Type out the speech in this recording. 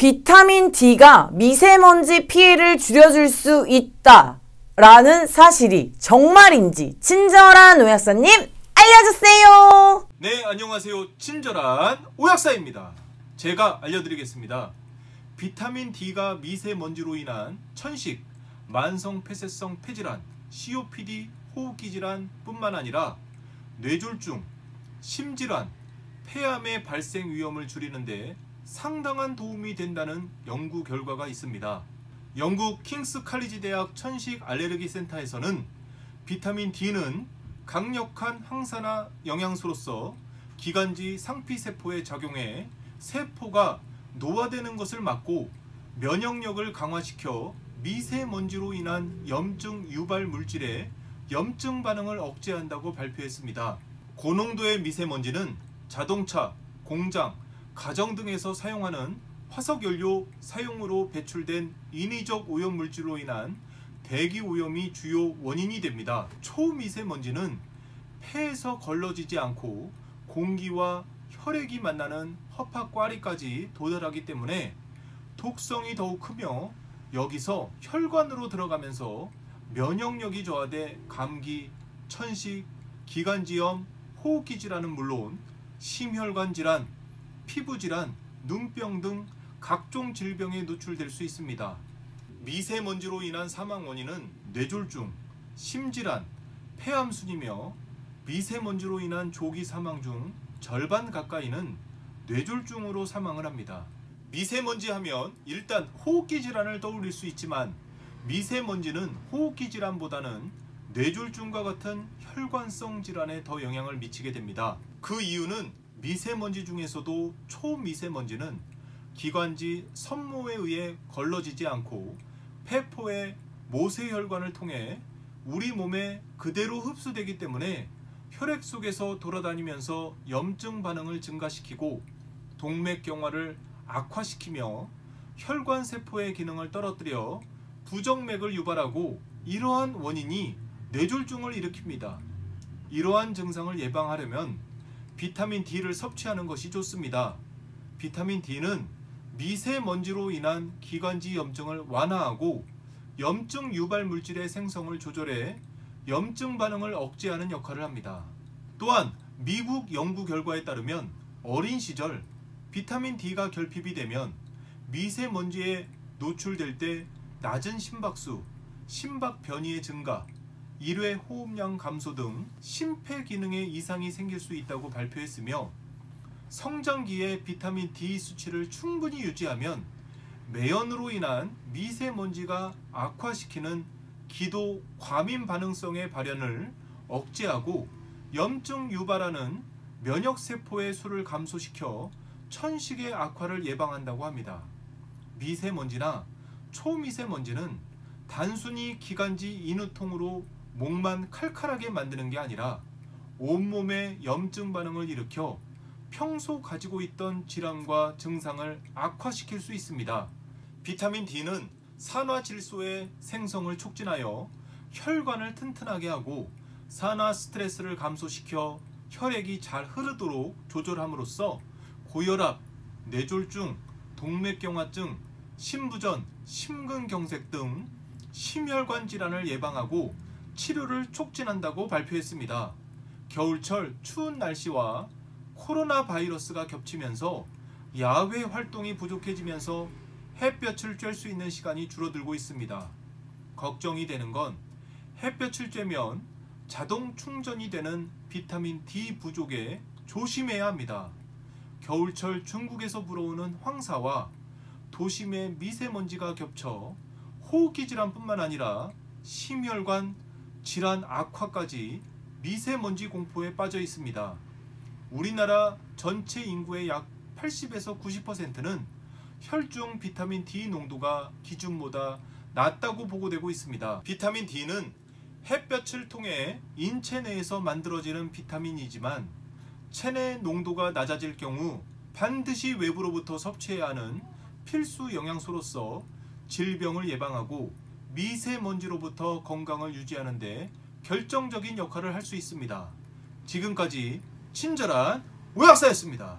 비타민 D가 미세먼지 피해를 줄여줄 수 있다라는 사실이 정말인지 친절한 오약사님 알려주세요. 네, 안녕하세요. 친절한 오약사입니다. 제가 알려드리겠습니다. 비타민 D가 미세먼지로 인한 천식, 만성 폐쇄성 폐질환, COPD, 호흡기 질환 뿐만 아니라 뇌졸중, 심질환, 폐암의 발생 위험을 줄이는 데 상당한 도움이 된다는 연구 결과가 있습니다. 영국 킹스 칼리지 대학 천식 알레르기 센터에서는 비타민 D는 강력한 항산화 영양소로서 기관지 상피세포에 작용해 세포가 노화되는 것을 막고 면역력을 강화시켜 미세먼지로 인한 염증 유발 물질의 염증 반응을 억제한다고 발표했습니다. 고농도의 미세먼지는 자동차, 공장, 가정 등에서 사용하는 화석연료 사용으로 배출된 인위적 오염물질로 인한 대기오염이 주요 원인이 됩니다. 초미세먼지는 폐에서 걸러지지 않고 공기와 혈액이 만나는 허파꽈리까지 도달하기 때문에 독성이 더욱 크며 여기서 혈관으로 들어가면서 면역력이 저하돼 감기, 천식, 기관지염, 호흡기 질환은 물론 심혈관 질환, 피부질환, 눈병 등 각종 질병에 노출될 수 있습니다. 미세먼지로 인한 사망 원인은 뇌졸중, 심질환, 폐암 순이며 미세먼지로 인한 조기 사망 중 절반 가까이는 뇌졸중으로 사망을 합니다. 미세먼지 하면 일단 호흡기 질환을 떠올릴 수 있지만 미세먼지는 호흡기 질환보다는 뇌졸중과 같은 혈관성 질환에 더 영향을 미치게 됩니다. 그 이유는 미세먼지 중에서도 초미세먼지는 기관지 섬모에 의해 걸러지지 않고 폐포의 모세혈관을 통해 우리 몸에 그대로 흡수되기 때문에 혈액 속에서 돌아다니면서 염증 반응을 증가시키고 동맥경화를 악화시키며 혈관 세포의 기능을 떨어뜨려 부정맥을 유발하고 이러한 원인이 뇌졸중을 일으킵니다. 이러한 증상을 예방하려면 비타민 D를 섭취하는 것이 좋습니다. 비타민 D는 미세먼지로 인한 기관지 염증을 완화하고 염증 유발 물질의 생성을 조절해 염증 반응을 억제하는 역할을 합니다. 또한 미국 연구 결과에 따르면 어린 시절 비타민 D가 결핍이 되면 미세먼지에 노출될 때 낮은 심박수, 심박 변이의 증가, 1회 호흡량 감소 등 심폐기능에 이상이 생길 수 있다고 발표했으며 성장기에 비타민 D 수치를 충분히 유지하면 매연으로 인한 미세먼지가 악화시키는 기도 과민 반응성의 발현을 억제하고 염증 유발하는 면역세포의 수를 감소시켜 천식의 악화를 예방한다고 합니다. 미세먼지나 초미세먼지는 단순히 기관지 인후통으로 목만 칼칼하게 만드는 게 아니라 온몸에 염증 반응을 일으켜 평소 가지고 있던 질환과 증상을 악화시킬 수 있습니다. 비타민 D는 산화질소의 생성을 촉진하여 혈관을 튼튼하게 하고 산화 스트레스를 감소시켜 혈액이 잘 흐르도록 조절함으로써 고혈압, 뇌졸중, 동맥경화증, 심부전, 심근경색 등 심혈관 질환을 예방하고 치료를 촉진한다고 발표했습니다. 겨울철 추운 날씨와 코로나 바이러스가 겹치면서 야외 활동이 부족해지면서 햇볕을 쬐 수 있는 시간이 줄어들고 있습니다. 걱정이 되는 건 햇볕을 쬐면 자동 충전이 되는 비타민 D 부족에 조심해야 합니다. 겨울철 중국에서 불어오는 황사와 도심의 미세먼지가 겹쳐 호흡기 질환뿐만 아니라 심혈관 질환 악화까지 미세먼지 공포에 빠져 있습니다. 우리나라 전체 인구의 약 80에서 90%는 혈중 비타민 D 농도가 기준보다 낮다고 보고되고 있습니다. 비타민 D는 햇볕을 통해 인체 내에서 만들어지는 비타민이지만 체내 농도가 낮아질 경우 반드시 외부로부터 섭취해야 하는 필수 영양소로서 질병을 예방하고 미세먼지로부터 건강을 유지하는 데 결정적인 역할을 할 수 있습니다. 지금까지 친절한 오약사였습니다.